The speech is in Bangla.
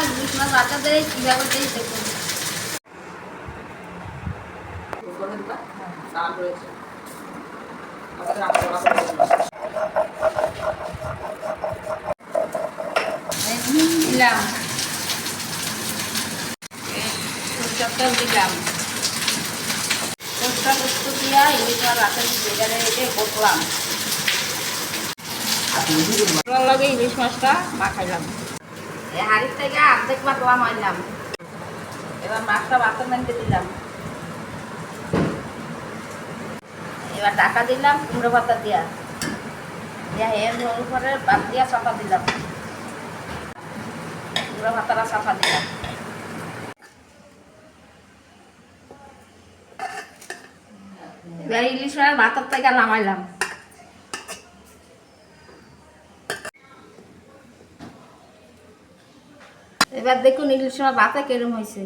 ইলিশ মাছ বাটা দেয় কিভাবে দেয় দেখুন। দিলাম সরষের তেল দিলাম, সরষা পোস্ত দিয়া ইলিশ মাছ বাটা যেখানে রেখে করলাম, লগে ইলিশ মাছটা মাখাইলাম। এই হাঁড়ির থেকে অর্ধেক মাখলাম আনলাম, এবার মাছটা বাটার মধ্যে দিলাম, এবার ঢাকা দিলাম কুমড়ো পাতা দিয়া দিয়া এর উপরে ভাত দিয়া চাপা দিলাম, কুমড়ো পাতাটা চাপা দিলাম। এবার ইলিশ মাছ ভাতের থেকে নামাইলাম। এবার দেখুন ইলিশ মাছ ভাতে কেরম হয়েছে।